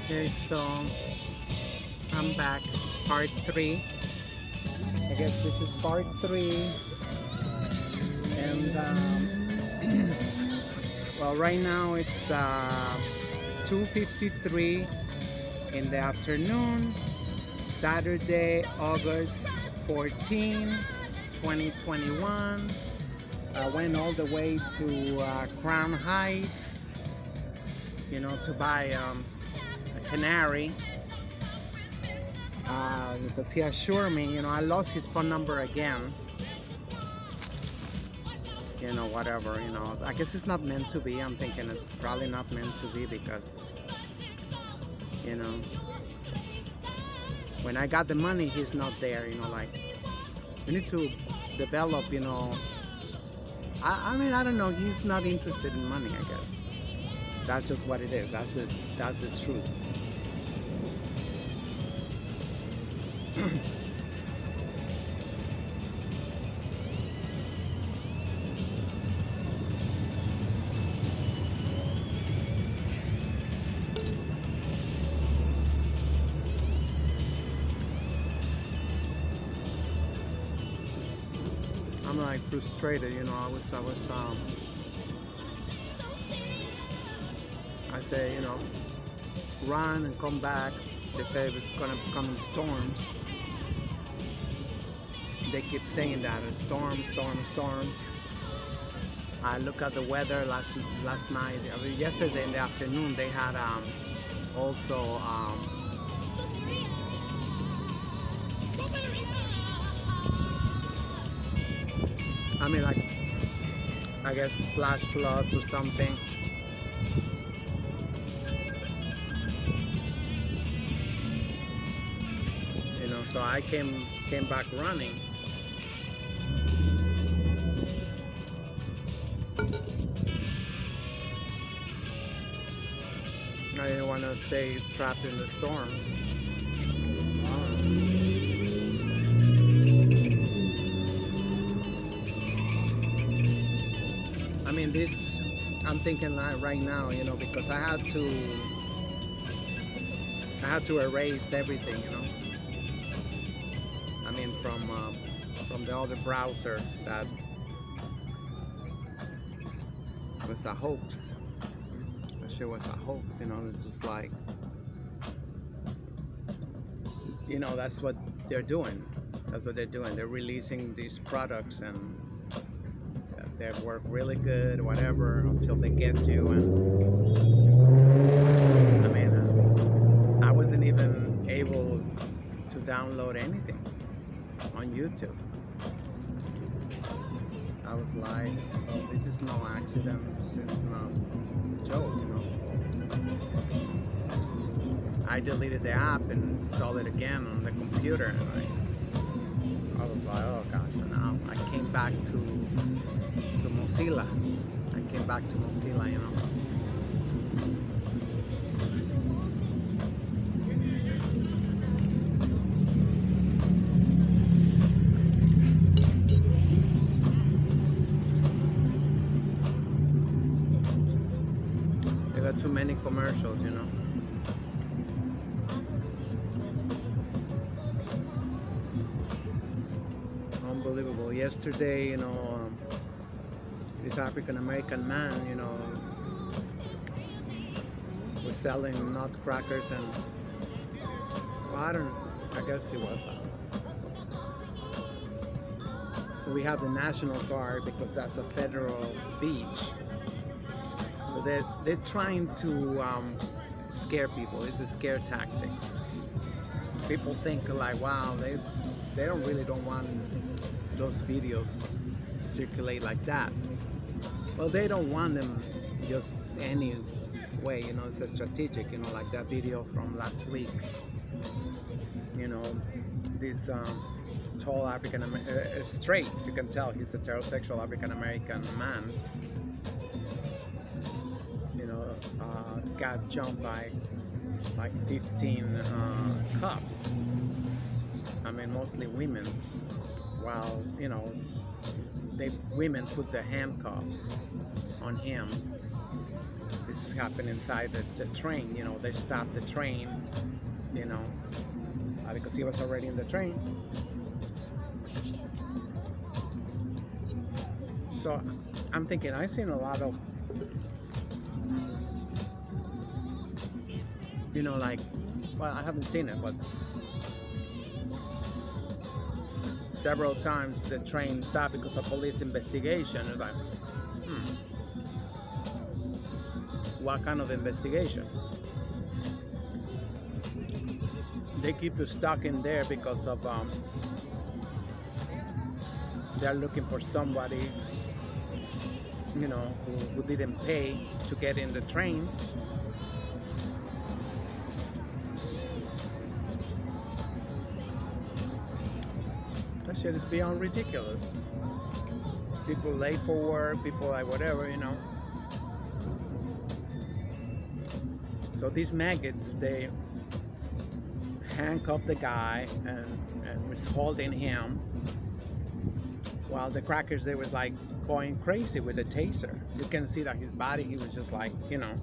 Okay, so I'm back. It's part three. I guess this is part three. And well, right now it's 2:53 in the afternoon, Saturday, August 14, 2021. I went all the way to Crown Heights, to buy a canary. Because he assured me, I lost his phone number again. Whatever, I guess it's not meant to be. I'm thinking it's probably not meant to be because, when I got the money, he's not there, like, you need to develop, I mean, I don't know, he's not interested in money, I guess. That's just what it is. That's the truth. I'm like frustrated, I say, run and come back. They say it's gonna come in storms. They keep saying that, storm, storm, storm. I look at the weather last night. I mean, yesterday in the afternoon they had also I mean, like, I guess flash floods or something. So I came back running. I didn't want to stay trapped in the storms. I mean, this, I'm thinking right now, because I had to erase everything, I mean, from the other browser that was a hoax. That shit was a hoax, it's just like, that's what they're doing. That's what they're doing. They're releasing these products and they work really good, whatever, until they get you. And I mean, I wasn't even able to download anything on YouTube. I was like, oh, this is no accident. This is not a joke, I deleted the app and installed it again on the computer, and I was like, oh gosh. So now I came back to Mozilla. I came back to Mozilla, They got too many commercials, Unbelievable. Yesterday, this African American man, was selling nutcrackers and, well, I guess he was. So we have the National Guard because that's a federal beach. So they're trying to scare people. It's the scare tactics. People think like, wow, they don't want those videos to circulate like that. Well, they don't want them just any way, it's a strategic, like that video from last week. This tall straight, you can tell he's a heterosexual African American man, got jumped by like 15 cops. I mean, mostly women, while, women put the handcuffs on him This happened inside the train. You know, they stopped the train, you know, because he was already in the train. So I'm thinking, I've seen a lot of, you know, like, well, I haven't seen it, but several times the train stopped because of police investigation. It's like, what kind of investigation? They keep you stuck in there because of they're looking for somebody, you know, who didn't pay to get in the train. That shit is beyond ridiculous. People late for work, people like whatever, you know. So these maggots, they handcuff the guy and was holding him, while the crackers, they was like going crazy with the taser. You can see that his body, he was just like, you know,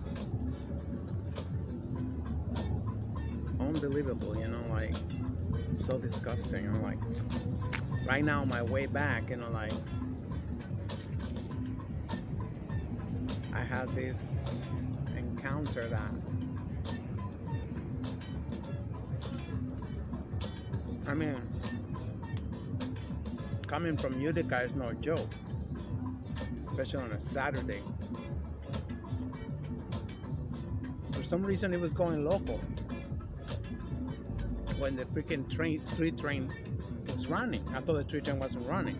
unbelievable, you know, like so disgusting. I'm like, right now on my way back, you know, like I had this encounter that, I mean, coming from Utica is no joke, especially on a Saturday. For some reason, it was going local when the freaking three train was running. I thought the 3 train wasn't running.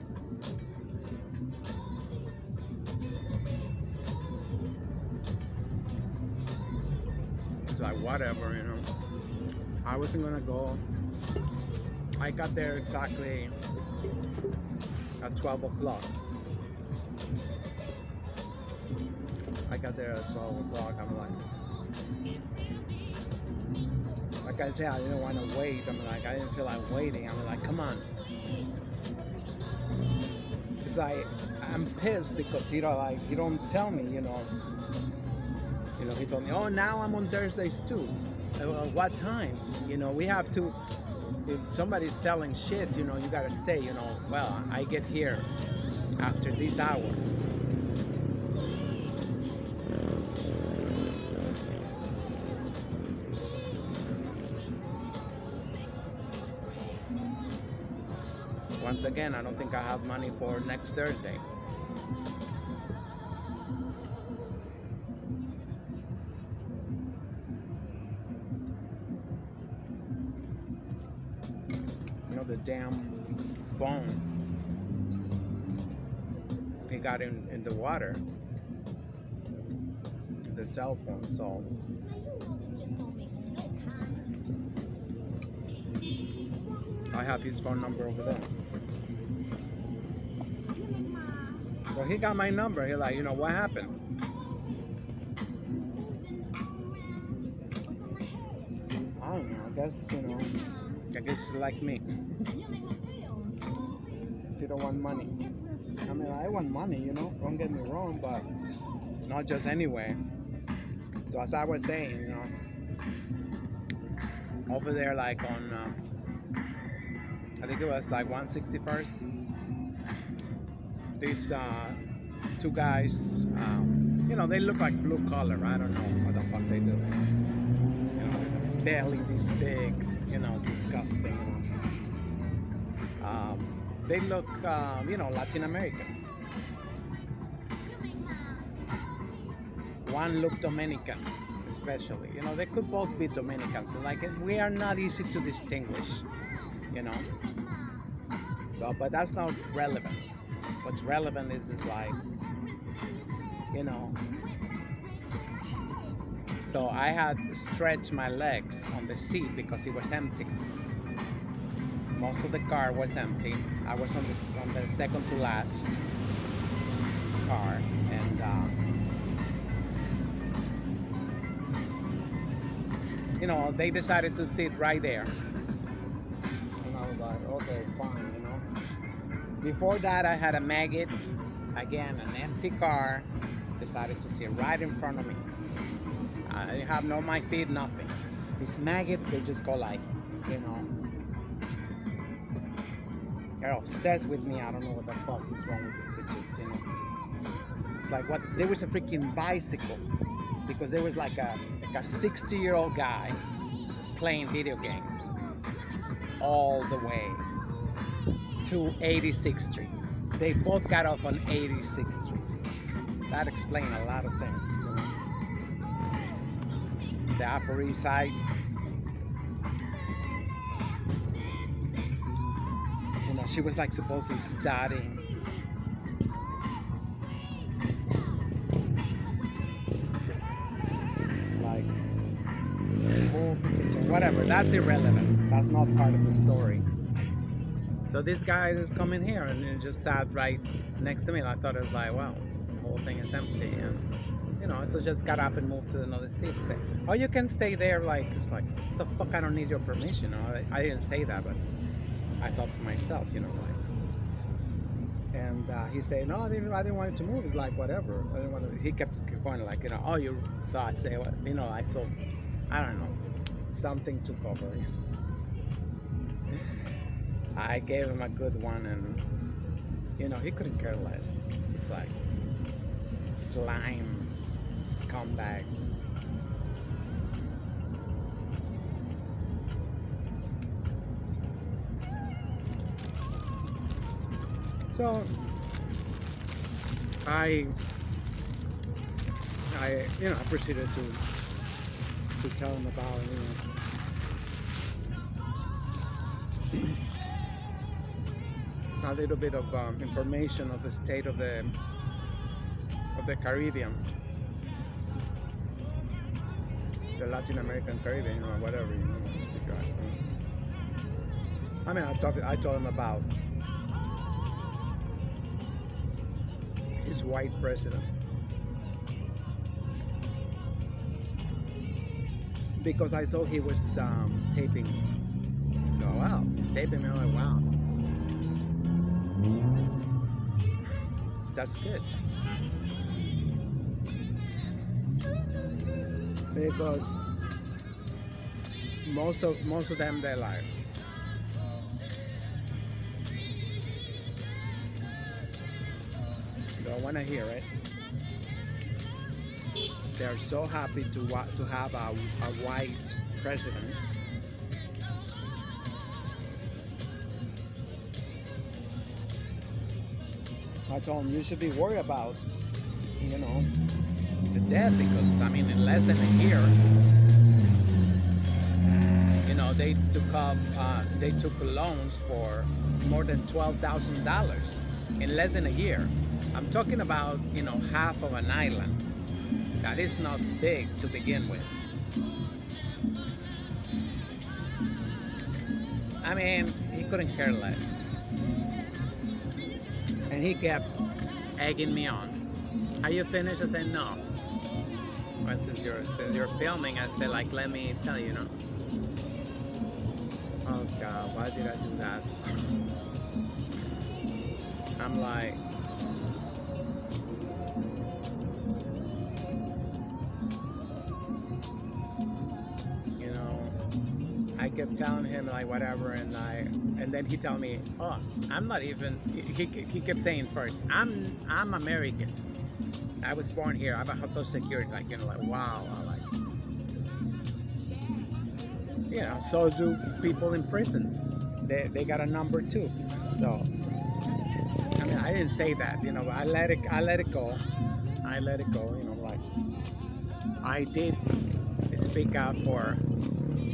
It's like, whatever, you know. I wasn't gonna go. I got there exactly at 12 o'clock. I got there at 12 o'clock. I'm like I said, I didn't want to wait. I'm like, I didn't feel like waiting. I'm like, come on. It's like, I'm pissed because, you know, like, he don't tell me, you know. You know, he told me, oh, now I'm on Thursdays too. Well, what time? You know, we have to, if somebody's selling shit, you know, you gotta say, you know, well, I get here after this hour. Once again, I don't think I have money for next Thursday. You know, the damn phone, he got in the water, the cell phone, so I have his phone number over there. Well, he got my number. He's like, you know, what happened? I don't know. I guess, you know, I guess like me. You don't want money. I mean, I want money, you know, don't get me wrong, but not just anyway. So as I was saying, you know, over there, like on, I think it was like 161st, these 2 guys, you know, they look like blue collar. I don't know what the fuck they do. You know, belly this big, you know, disgusting. They look, you know, Latin American. One looked Dominican, especially. You know, they could both be Dominicans. Like, we are not easy to distinguish, you know. So, but that's not relevant. What's relevant is like, you know. So I had stretched my legs on the seat because it was empty. Most of the car was empty. I was on the second to last car, and you know, they decided to sit right there. And I was like, okay, fine, you know. Before that, I had a maggot, again, an empty car. decided to sit right in front of me. I didn't have no my feet, nothing. These maggots, they just go like, you know, they're obsessed with me. I don't know what the fuck is wrong with these bitches, you know. It's like what, there was a freaking bicycle because there was like a 60-year-old guy playing video games all the way to 86th Street. They both got off on 86th Street. That explains a lot of things, you know. The Upper East Side. You know, she was like supposedly studying. Like, whatever, that's irrelevant. That's not part of the story. So this guy just come in here and he just sat right next to me. And I thought it was like, wow, the whole thing is empty. And, you know, so just got up and moved to another seat. Say, oh, you can stay there. Like, it's like, the fuck, I don't need your permission. You know, I didn't say that, but I thought to myself, you know, like. And he said, no, I didn't want it to move. It's like, whatever. I didn't want to. He kept going like, you know, oh, you saw. I say, well, you know, I saw, I don't know, something took over. I gave him a good one, and you know, he couldn't care less. He's like, slime, scumbag. So I you know, I proceeded to tell him about, you know, a little bit of information of the state of the Caribbean, the Latin American Caribbean, you know, whatever, you know. I mean, I told him about his white president, because I saw he was taping me. So wow, he's taping me. I'm like, wow. That's good, because most of them, they're like, they don't want to hear it. They're so happy to have a white president. I told him, you should be worried about, you know, the debt, because I mean, in less than a year, you know, they took loans for more than $12,000 in less than a year. I'm talking about, you know, half of an island. That is not big to begin with. I mean, he couldn't care less. And he kept egging me on. Are you finished? I said, no. Well, since you're filming, I said, like, let me tell you, you know. Oh God, why did I do that? I'm like, you know, I kept telling him like whatever, and then he told me, oh, I'm not even. He kept saying first, I'm American. I was born here. I have a social security. Like, you know, like, wow. I like, you know, so do people in prison. They got a number too. So I mean, I didn't say that. You know, I let it go. I let it go. You know, like, I did speak out for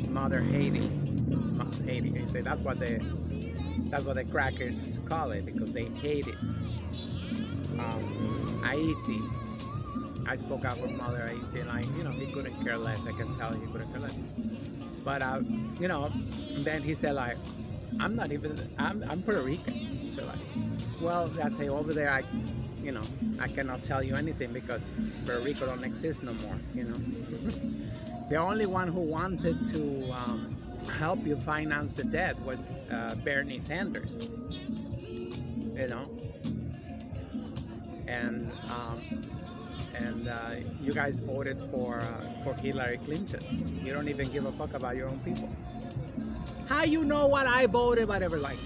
Mother Haiti. Haiti. They say that's what the crackers call it, because they hate it. Haiti. I spoke out for Mother Haiti, and you know, he couldn't care less. I can tell he couldn't care less. But you know, and then he said like, I'm Puerto Rican. So like, well, I say over there, you know, I cannot tell you anything because Puerto Rico don't exist no more. You know, the only one who wanted to help you finance the debt was Bernie Sanders. You know, and you guys voted for Hillary Clinton. You don't even give a fuck about your own people. How you know what I voted? Whatever. Like,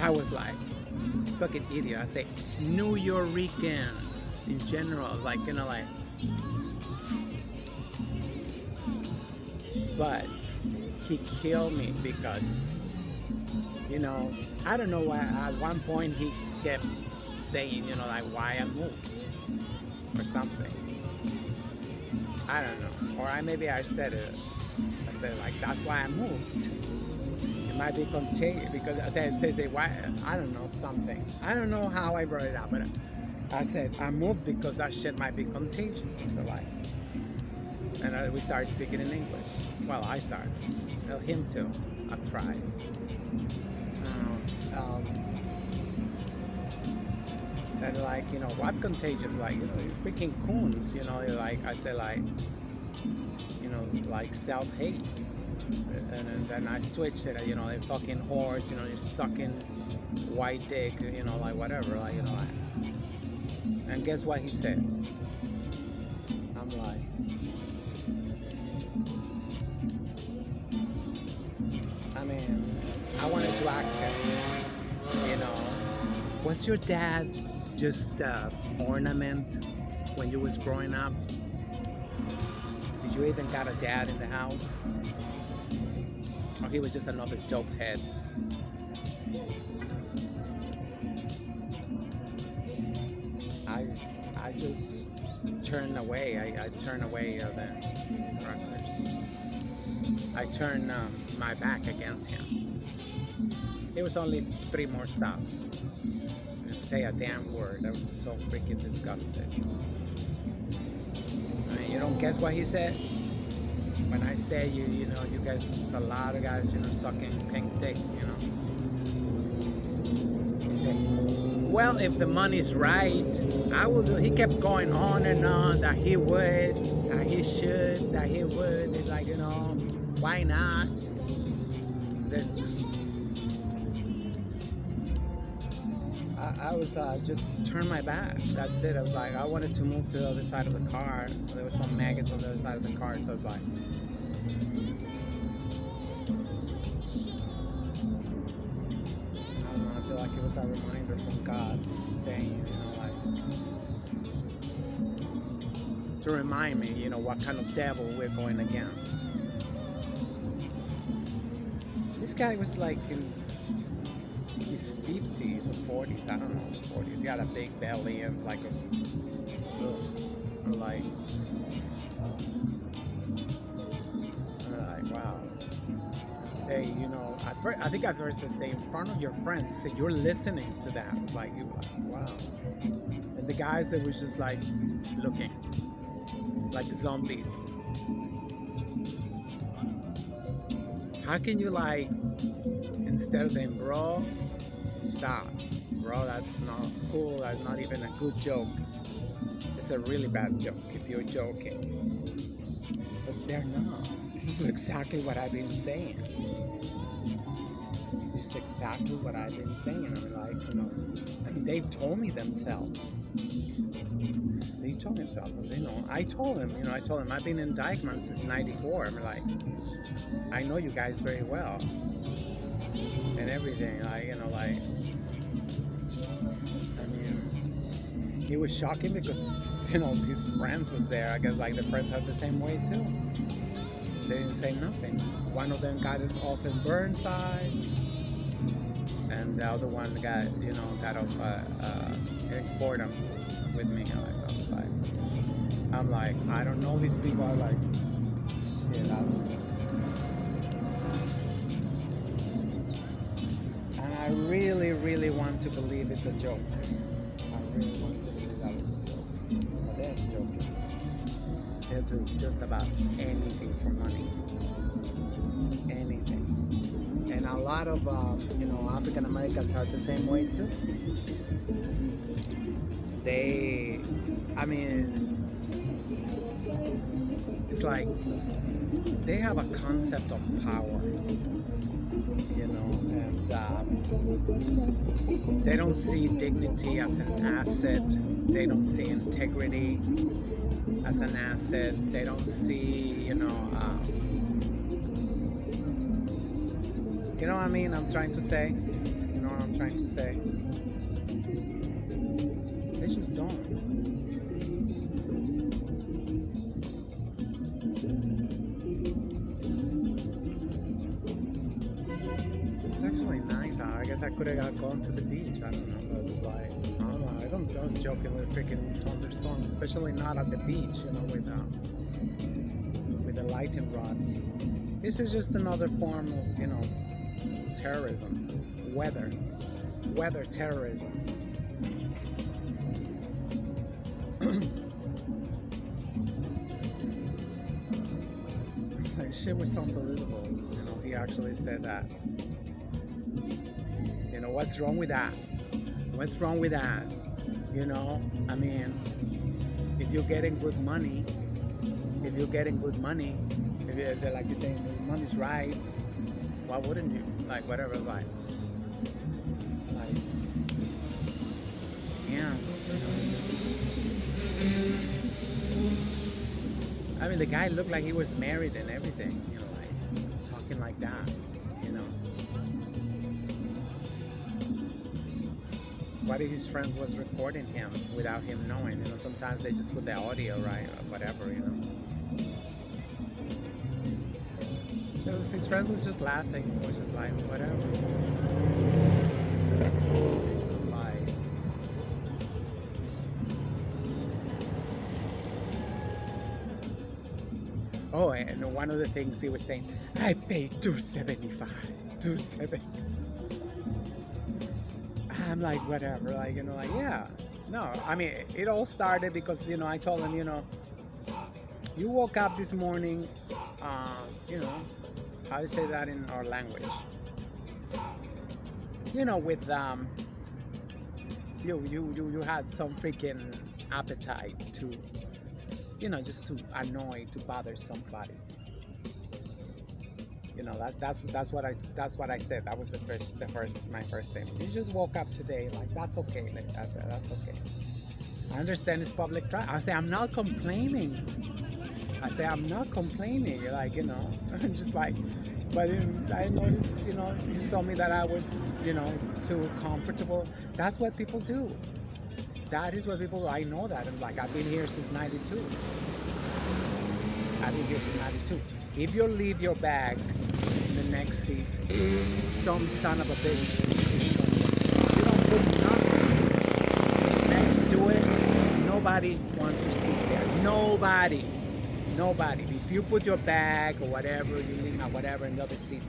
I was like, fucking idiot. I say New Yorkers in general, like, you know, like. But he killed me because, you know, I don't know why. At one point he kept saying, you know, like why I moved or something. I don't know. Or maybe I said it. I said like that's why I moved. It might be contagious because I say why, I don't know, something. I don't know how I brought it up, but I said I moved because that shit might be contagious. So like, and we started speaking in English. Well, I started. Well, him too. I tried. And like, you know, what contagious? Like, you know, freaking coons. You know, like I said, like, you know, like self-hate. And then I switched it. You know, like fucking horse. You know, you're sucking white dick. You know, like whatever. Like, you know, like. And guess what he said? I'm like. I mean, I wanted to ask him, you know, was your dad just ornament when you was growing up? Did you even got a dad in the house? Or he was just another dope head? I just turned away. I turned away the Rutgers. I turned my back against him. It was only 3 more stops. Didn't say a damn word. I was so freaking disgusted. I mean, you don't guess what he said? When I say you know, you guys, there's a lot of guys, you know, sucking pink dick, you know. He said, well, if the money's right, I will do. He kept going on and on that he would, that he should, that he would. It's like, you know, why not? There's, I was just turned my back. That's it. I was like, I wanted to move to the other side of the car. There was some maggots on the other side of the car, so I was like, I don't know. I feel like it was a reminder from God saying, you know, like, to remind me, you know, what kind of devil we're going against. This guy was like in his 50s or 40s, I don't know, 40s. He had a big belly and like like wow. Hey, you know, I think at first they say in front of your friends, say you're listening to that. Like, you like, wow. And the guys that was just like looking like zombies. How can you like, instead of saying, bro, stop, bro, that's not cool, that's not even a good joke. It's a really bad joke if you're joking. But they're not. This is exactly what I've been saying. This is exactly what I've been saying. I'm like, you know, and they've told me themselves. They told themselves, you know. I told them, I've been in Dykeman since '94. I'm like, I know you guys very well. And everything, like, you know, like, I mean, it was shocking because, you know, his friends was there. I guess, like, the friends are the same way, too. They didn't say nothing. One of them got it off in Burnside, and the other one got off in Fordham with me. I'm like, I don't know, these people are like, shit, and I really, really want to believe it's a joke. I really want to believe that it's a joke. But they're joking. They'll do just about anything for money. Anything. And a lot of, you know, African Americans are the same way too. I mean, it's like they have a concept of power, you know, and they don't see dignity as an asset. They don't see integrity. as an asset. They don't see, you know what I mean? I'm trying to say. You know what I'm trying to say? They just don't. It's actually nice. I guess I could have gone to the beach. I don't know. But it's like, I don't know. I don't joking with freaking thunderstorms, especially not at the beach. With the lighting rods. This is just another form of, terrorism, weather terrorism. Like, shit was unbelievable. He actually said that. What's wrong with that? What's wrong with that? I mean, if you're getting good money, if it's like you're saying, the money's right, why wouldn't you? Like, whatever, like, yeah. I mean, the guy looked like he was married and everything, like, talking like that, What if his friend was recording him without him knowing? Sometimes they just put the audio right or whatever, If his friend was just laughing, or just like, whatever. Like, oh, and one of the things he was saying, I paid $275, $270. I'm like, whatever, like, like, yeah. No, I mean, it all started because, I told him, you woke up this morning, how do you say that in our language? With, you had some freaking appetite to, just to annoy, to bother somebody. That's what I said. That was my first thing. You just woke up today, like, that's okay. Like, I said, that's okay. I understand it's public traffic. I say, I'm not complaining. Like, just like, but I noticed, you told me that I was, too comfortable. That's what people do. That is what people do. I know that. And like, I've been here since 92. If you leave your bag in the next seat, some son of a bitch is gonna. You don't put nothing next to it. Nobody wants to sit there. Nobody. If you put your bag or whatever, you leave whatever in the other seat.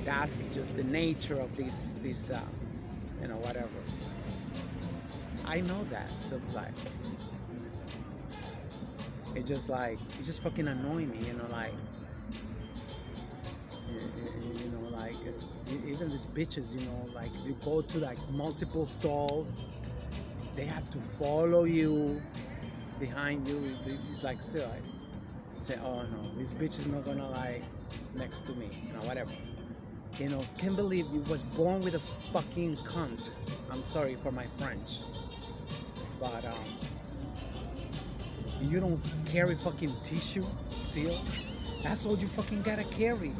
That's just the nature of this whatever. I know that. So like, it just fucking annoy me, like. Like, it's even these bitches, like, you go to like multiple stalls, they have to follow you behind you. It's like, say, oh no, this bitch is not gonna like next to me, whatever. Can't believe you was born with a fucking cunt. I'm sorry for my French, but you don't carry fucking tissue still. That's all you fucking gotta carry.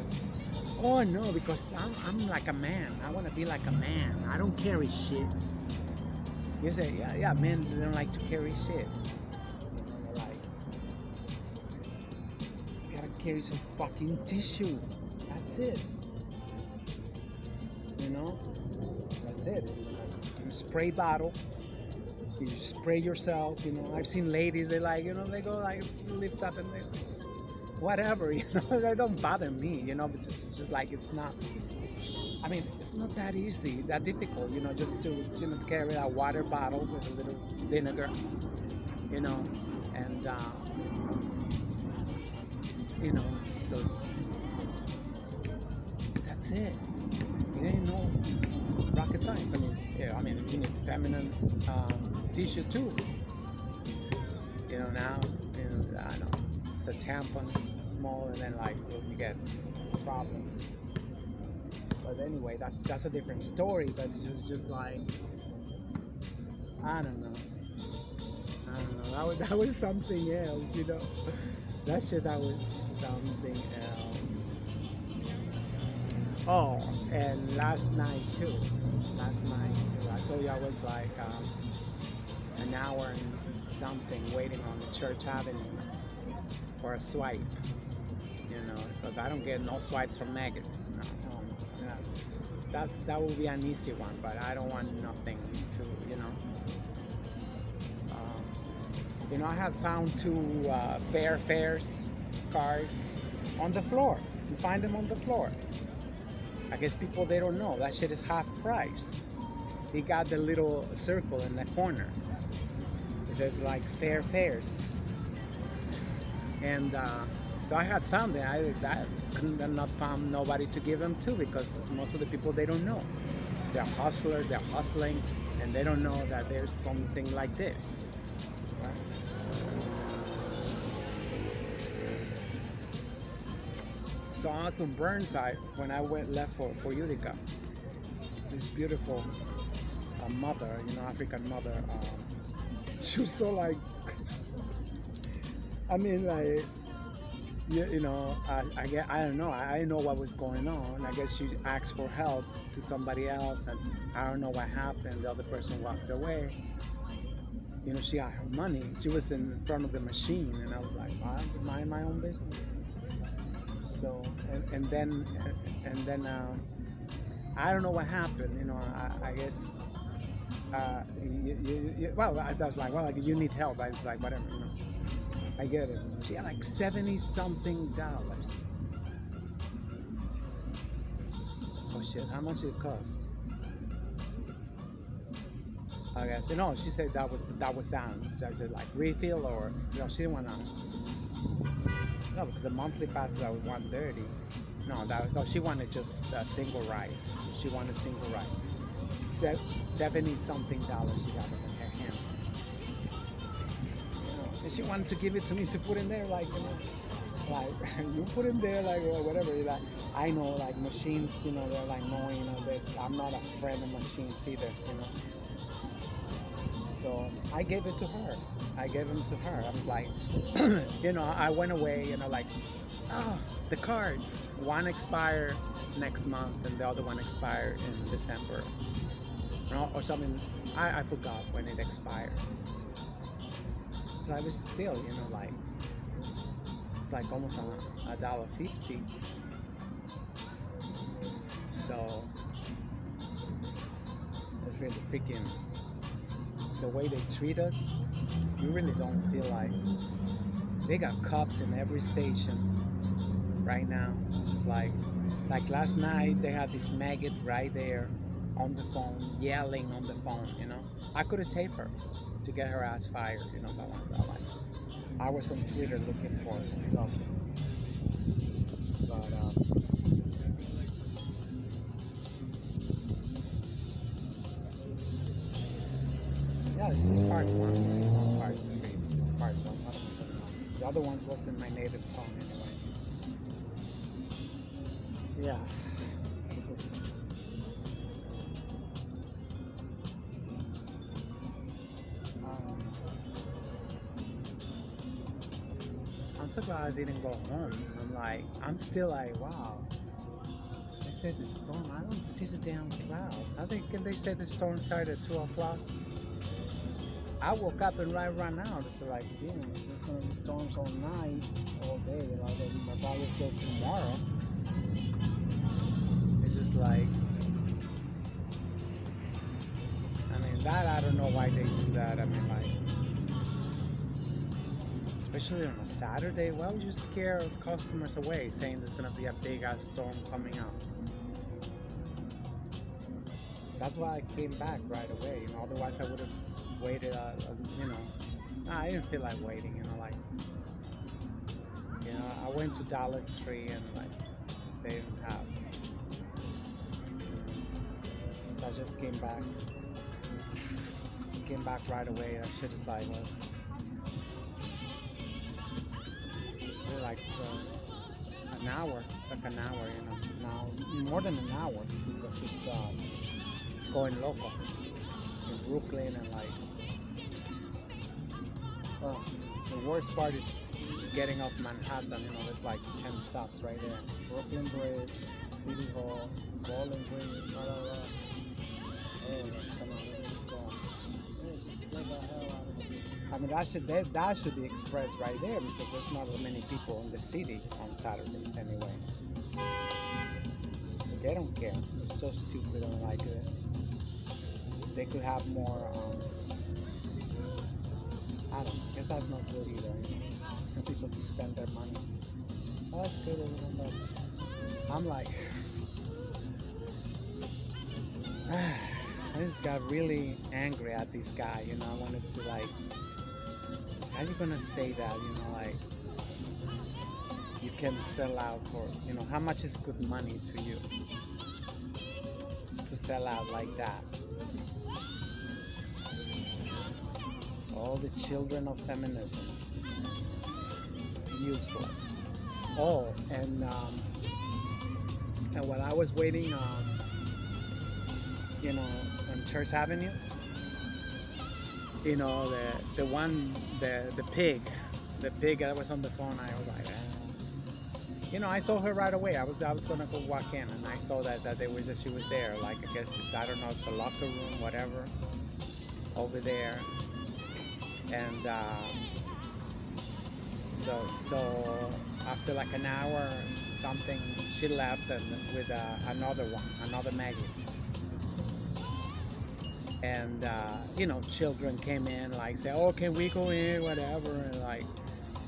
Oh no, because I'm like a man. I want to be like a man. I don't carry shit. You say, yeah, men don't like to carry shit. Like, you gotta carry some fucking tissue. That's it. That's it. You spray bottle. You spray yourself. I've seen ladies. They like, they go like lift up and they. Whatever, they don't bother me, but it's just like, it's not, I mean, it's not that easy, that difficult, just to carry a water bottle with a little vinegar, and, so that's it. It ain't no rocket science. I mean, you need feminine tissue too. Now, I don't know. A tampon small, and then like you get problems. But anyway, that's a different story. But it's just like, I don't know. that was something else, you know. That was something else. Oh, and last night too. Last night too. I told you I was like an hour and something waiting on the Church Avenue for a swipe. You know, because I don't get no swipes from maggots. No, yeah. That would be an easy one, but I don't want nothing to, you know. You know, I have found two fares cards on the floor. You find them on the floor. I guess people, they don't know that shit is half price. He got the little circle in the corner. It says like fares, and so I had found it. I couldn't have not found nobody to give them to, because most of the people, they don't know. They're hustlers. They're hustling, and they don't know that there's something like this. Right? So on some Burnside, when I left for Utica, this beautiful mother, you know, African mother, she was so like, I mean, like, you know, I don't know, I didn't know what was going on. I guess she asked for help to somebody else, and I don't know what happened. The other person walked away. You know, she got her money. She was in front of the machine, and I was like, I mind my own business. So, and then I don't know what happened. You know, I guess. Well, I was like, well, like, you need help. I was like, whatever, you know. I get it. She had like $70-something. Oh shit! How much it cost? I guess, you know, she said that was down. I said like refill, or, you know, she didn't want to. No, because the monthly passes are $130. No, she wanted just single rides. She wanted single rides. $70-something she got in her hand. You know, and she wanted to give it to me to put in there, like, you know, like, you put in there, like, whatever. Like, I know, like, machines, you know, they're like knowing, you know, that I'm not a friend of machines either, you know. So I gave it to her. I gave them to her. I was like, you know, I went away, you know, like, oh, the cards. One expire next month, and the other one expire in December. You know, or something. I forgot when it expired. So I was still, you know, like, it's like almost $1.50. So it's really freaking, the way they treat us, you really don't feel like. They got cops in every station right now. It's just like last night they had this maggot right there on the phone, yelling on the phone, you know. I could have taped her to get her ass fired, you know, I was on Twitter looking for stuff. But yeah, this is part one. This is not part three. This is part one. The other one was in my native tongue anyway. Yeah. I'm so glad I didn't go home. I'm still like, wow. They said the storm, I don't see the damn clouds. How can they say the storm started at 2 o'clock? I woke up and right now, it's like, damn, there's gonna be storms all night, all day, like, probably till tomorrow. It's just like, I mean, that, I don't know why they do that. I mean, like, especially on a Saturday, why would you scare customers away saying there's gonna be a big ass storm coming up? That's why I came back right away, you know, otherwise I would have waited, you know. Nah, I didn't feel like waiting, you know, like, you know, I went to Dollar Tree and, like, they didn't have, so I just came back right away. That shit is like, well, like an hour, you know. It's now more than an hour because it's going local in Brooklyn and like Oh, the worst part is getting off Manhattan. You know, there's like 10 stops right there. Brooklyn Bridge, City Hall, Bowling Green, blah, blah, blah. Oh, come on, let's just go. Get the hell out of here. I mean, that should be expressed right there because there's not that many people in the city on Saturdays anyway. But they don't care. They're so stupid and like it. They could have more. I don't know. I guess that's not good either. You know? For people to spend their money. Oh, that's good. I'm like, I just got really angry at this guy. You know, I wanted to like, how you gonna say that? You know, like, you can sell out for, you know, how much is good money to you to sell out like that? All the children of feminism, useless. Oh, and while I was waiting, you know, on Church Avenue, you know, the pig that was on the phone. I was like, you know, I saw her right away. I was gonna go walk in, and I saw that she was there. Like, I guess it's, I don't know, it's a locker room, whatever, over there. And so after like an hour something, she left and with another maggot. And you know, children came in, like, say, oh, can we go in, whatever, and like,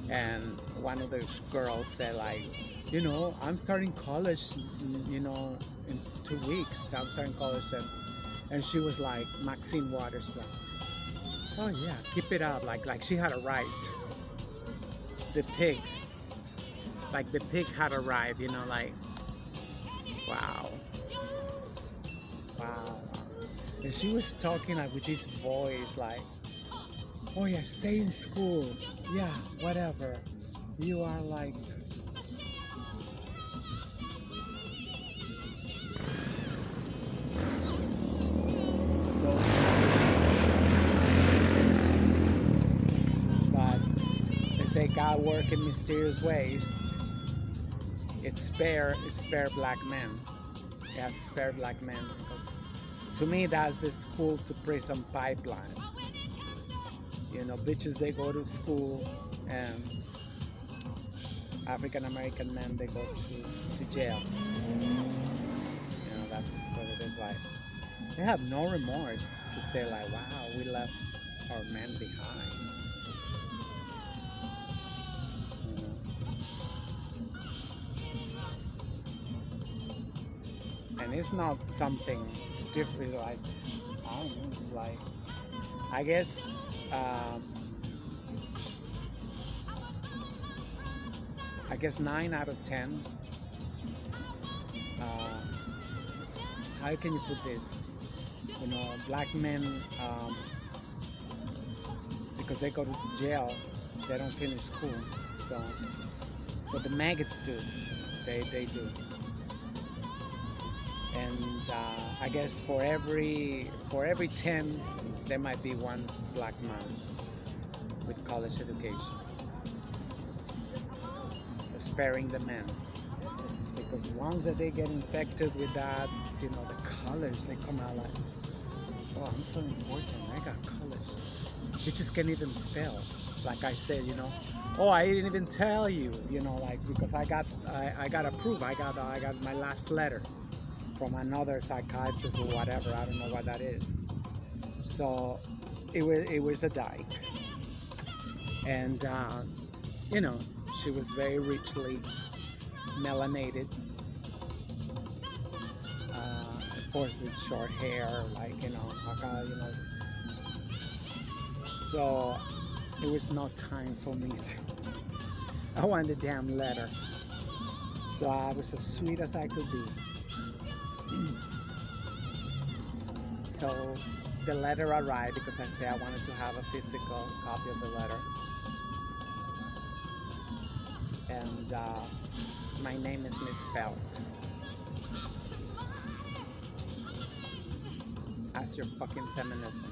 and one of the girls said, like, you know, I'm starting college, you know, in 2 weeks. I'm starting college. And she was like, Maxine Waters, like, oh yeah, keep it up. Like she had a right. The pig had a right, you know, like, wow. And she was talking like with this voice, like, oh yeah, stay in school. Yeah, whatever. You are like, say God work in mysterious ways. It's spare black men. It has spare black men, because to me that's the school to prison pipeline. You know, bitches, they go to school, and African American men, they go to jail. You know, that's what it is like. They have no remorse to say like, wow, we left our men behind. And it's not something different, like, I don't know, it's like, I guess, I guess 9 out of 10, how can you put this, you know, black men, because they go to jail, they don't finish school, so, but the maggots do, they do. And I guess for every 10, there might be one black man with college education. They're sparing the men, because once that they get infected with that, you know, the college, they come out like, oh, I'm so important, I got college. Bitches can't even spell. Like I said, you know, oh, I didn't even tell you, you know, like, because I got approved. I got my last letter from another psychiatrist or whatever. I don't know what that is. So it was a dyke, and you know, she was very richly melanated, of course with short hair, like, you know, you know. So it was no time for me to, I wanted the damn letter. So I was as sweet as I could be. So the letter arrived, because I said I wanted to have a physical copy of the letter. And my name is misspelled. That's your fucking feminism.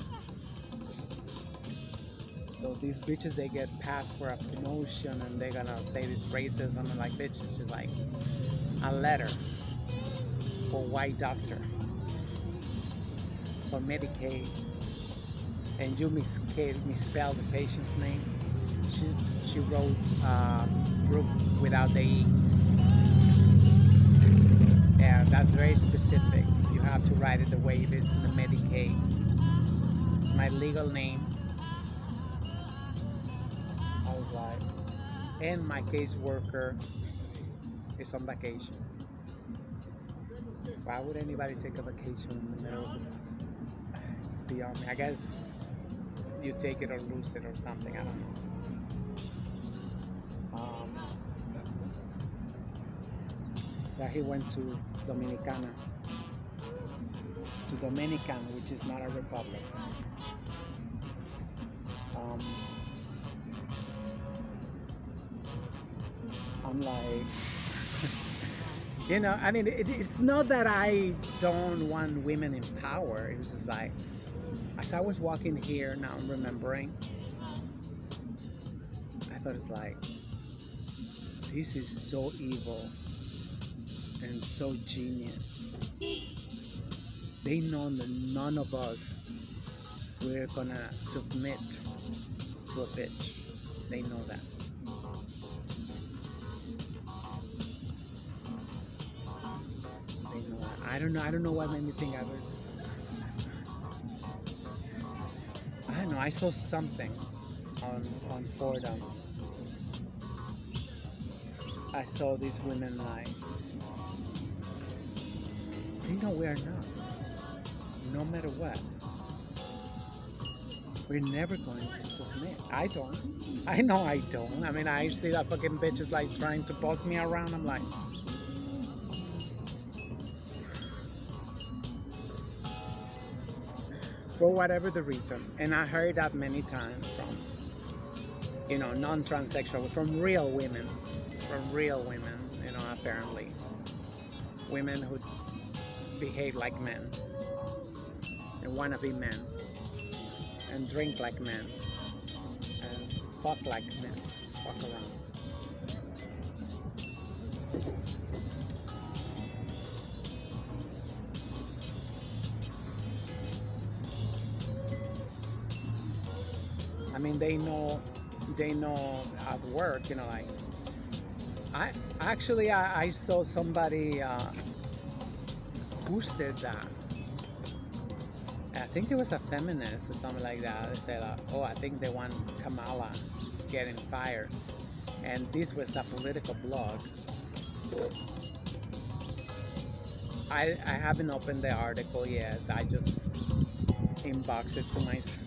So So these bitches, they get passed for a promotion and they're gonna say this racism and like, bitch, it's just like a letter for white doctor for Medicaid, and you misspelled the patient's name. She wrote Brooke without the E, and that's very specific. You have to write it the way it is in the Medicaid. It's my legal name. I was like, and my caseworker is on vacation. Why would anybody take a vacation in the middle of this? It's beyond me. I guess you take it or lose it or something. I don't know. Yeah, he went to Dominicana, to Dominican, which is not a republic. I'm like, you know, I mean, it's not that I don't want women in power. It was just like, as I was walking here, now I'm remembering, I thought it's like, this is so evil and so genius. They know that none of us, we're gonna submit to a bitch. They know that. They know that. I don't know what made me think I don't know, I saw something on Fordham. I saw these women like, they know we are not. No matter what. We're never going to submit. I don't. I know I don't. I mean, I see that fucking bitches like trying to boss me around. I'm like, for whatever the reason. And I heard that many times from, you know, non-transsexual, from real women, you know, apparently. Women who behave like men and want to be men and drink like men and fuck like men, fuck around. I mean, they know at work, you know, like, I saw somebody who said that. I think it was a feminist or something like that. They said, oh, I think they want Kamala getting fired. And this was a political blog. I haven't opened the article yet. I just inboxed it to myself.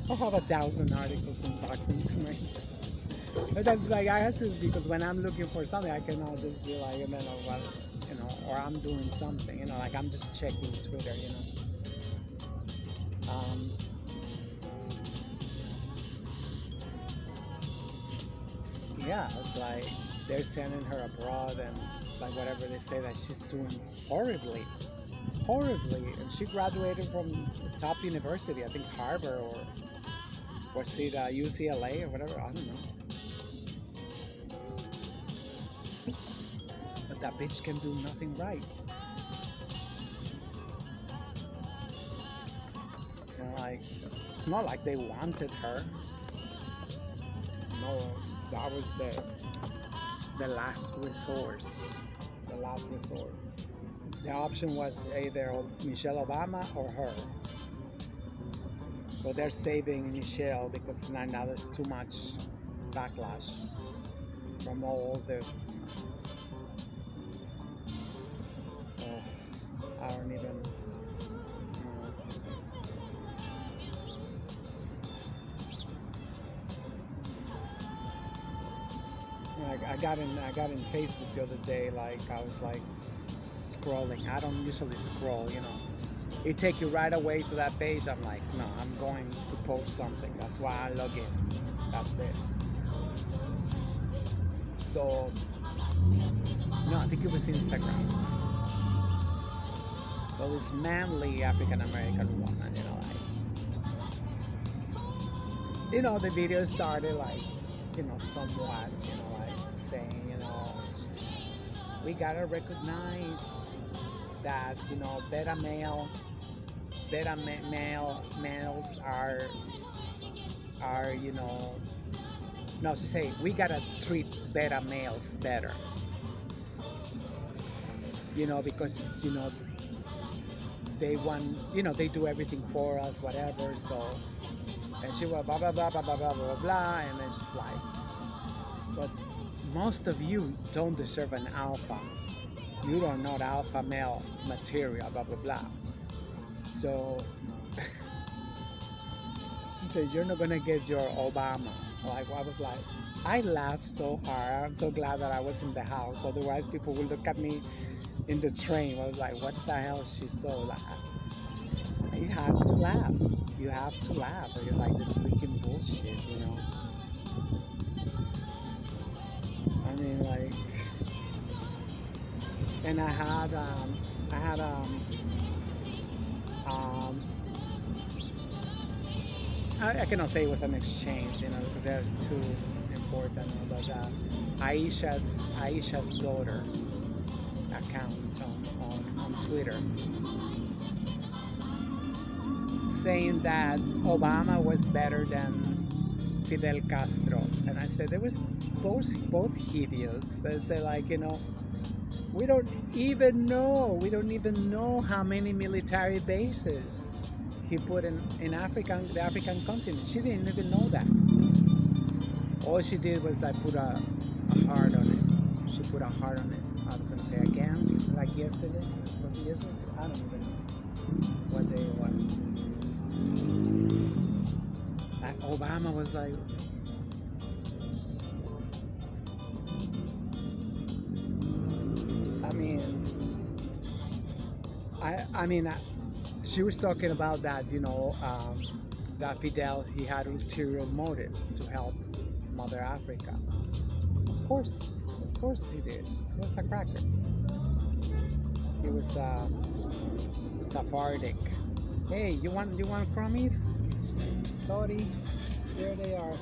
I have 1,000 articles inboxed into my. But that's like, I have to, because when I'm looking for something, I cannot just be like, and then, well, you know, or I'm doing something, you know, like I'm just checking Twitter, you know. Yeah, it's like they're sending her abroad and like whatever they say that she's doing horribly, and she graduated from the top university, I think Harvard or was it UCLA or whatever, I don't know. But that bitch can do nothing right. You know, like, it's not like they wanted her. No, that was the last resource. The last resource. The option was either Michelle Obama or her. But they're saving Michelle because now there's too much backlash from all the. I don't even. I got in Facebook the other day. Like I was like scrolling. I don't usually scroll, you know. It take you right away to that page. I'm like, no, I'm going to post something. That's why I log in. That's it. So, no, I think it was Instagram. So this manly African American woman, you know, like the video started like, somewhat, like saying, we gotta recognize that, males are, no, she say we gotta treat beta males better, because, they want, they do everything for us, whatever, so, and she was blah, blah, blah, blah, blah, blah, blah, blah, and then she's like, but most of you don't deserve an alpha. You are not alpha male material, blah, blah, blah. So, she said, you're not gonna get your Obama. Like, I was like, I laughed so hard. I'm so glad that I was in the house. Otherwise, people would look at me in the train. I was like, what the hell? She's so loud. You have to laugh. You have to laugh. Or you're like, this freaking bullshit, I mean, like, and I cannot say it was an exchange, because they're too important, but Aisha's daughter account on Twitter saying that Obama was better than Fidel Castro, and I said they was both hideous. I said, like, we don't even know how many military bases he put in the African continent. She didn't even know that. All she did was like put a heart on it. She put a heart on it. I was gonna say again, like yesterday. Was it yesterday? I don't even know what day it was. Like Obama was like, I mean, she was talking about that, that Fidel, he had ulterior motives to help Mother Africa. Of course he did. He was a cracker. He was Sephardic. Hey, you want crummies? Sorry, there they are.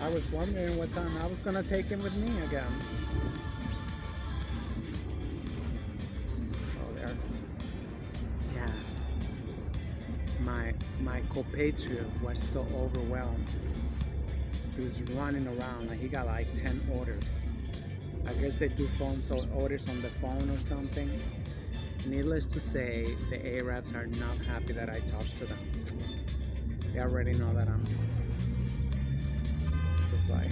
I was wondering what time I was gonna take him with me again. My compatriot was so overwhelmed. He was running around, like he got like 10 orders. I guess they do orders on the phone or something. Needless to say, the Arabs are not happy that I talked to them. They already know that I'm just like,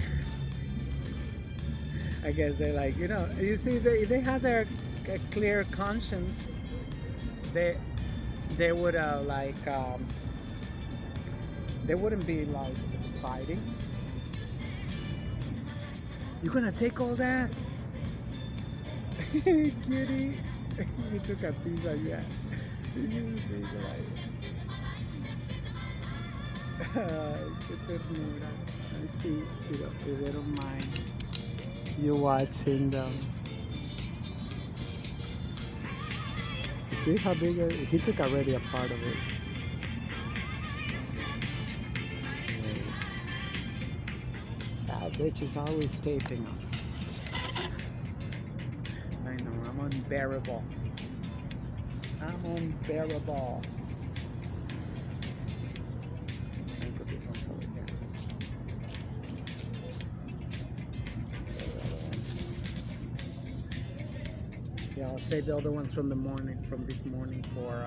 I guess they're like, you see, they have their clear conscience. They would they wouldn't be like fighting. You gonna take all that? Cutie. You took a piece of that. Qué ternura. I see, if they don't mind you watching them. See how big he took already a part of it. That bitch is always taping us. I know, I'm unbearable. I'm unbearable. Let me put this one over there. Yeah, I'll save the other ones from this morning for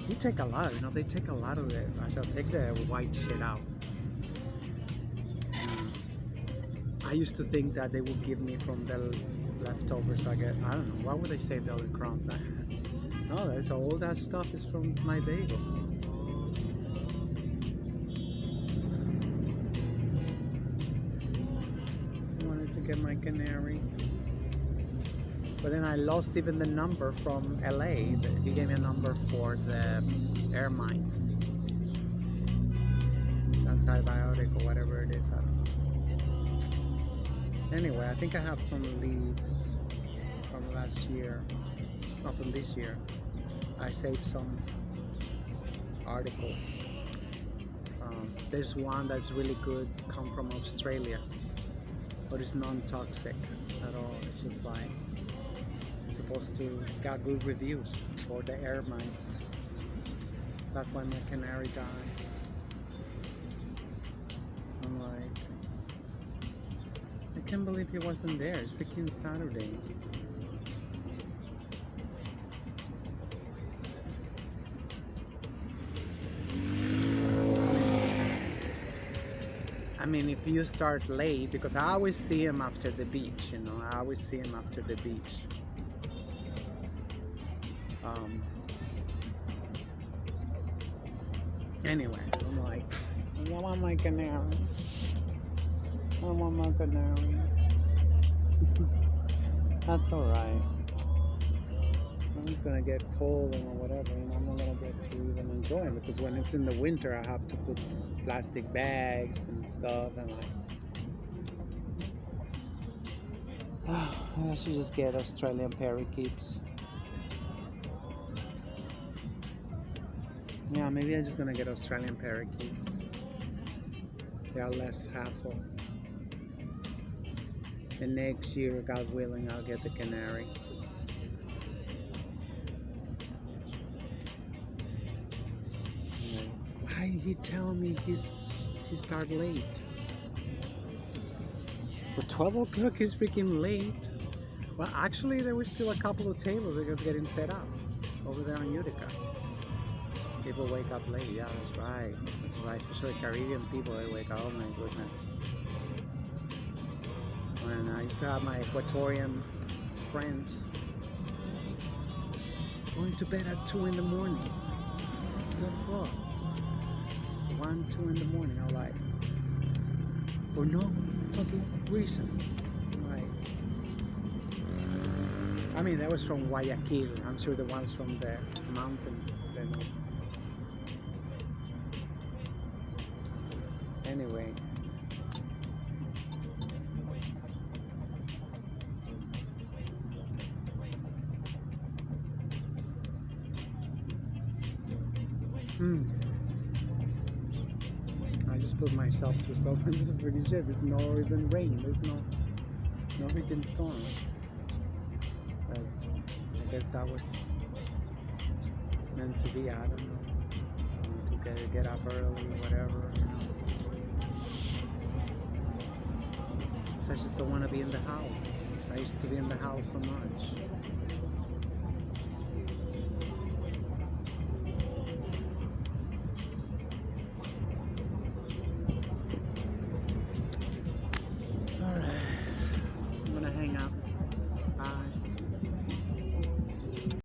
you take a lot, they take a lot of it. I shall take the white shit out. I used to think that they would give me from the leftovers I get. I don't know, why would they save the other crumbs? No, that's all that stuff is from my bagel. I wanted to get my canary. But then I lost even the number from LA. He gave me a number for the air mines. Antibiotic or whatever it is. I don't know. Anyway, I think I have some leads from last year. Not from this year. I saved some articles. There's one that's really good, come from Australia, but it's non-toxic at all. It's just like it's supposed to got good reviews for the air mites. That's why my canary died. I'm like, I can't believe he wasn't there. It's freaking Saturday. I mean, if you start late, because I always see him after the beach, you know, I always see him after the beach. Anyway, I'm like, I want my canary. I want my canary. That's alright. I'm just gonna get cold and whatever, and I'm not gonna get to even enjoy it, because when it's in the winter, I have to put plastic bags and stuff, and like, I should just get Australian parakeets. Yeah, maybe I'm just gonna get Australian parakeets. They are less hassle. And next year, God willing, I'll get the canary. Why he tell me he start late? But 12 o'clock is freaking late. Well, actually, there were still a couple of tables that was getting set up over there in Utica. People wake up late. Yeah, that's right. That's right. Especially Caribbean people, they wake up. Oh my goodness. When I used to have my Ecuadorian friends going to bed at 2 in the morning. Good fuck. 1, 2 in the morning. I'm like, for no fucking reason. Like, I mean, that was from Guayaquil. I'm sure the ones from the mountains, they know. Anyway. I just put myself through so much freaking shit. There's no even rain. There's no freaking storm. But I guess that was meant to be. I don't know. To get up early, whatever. You know. So I just don't want to be in the house. I used to be in the house so much.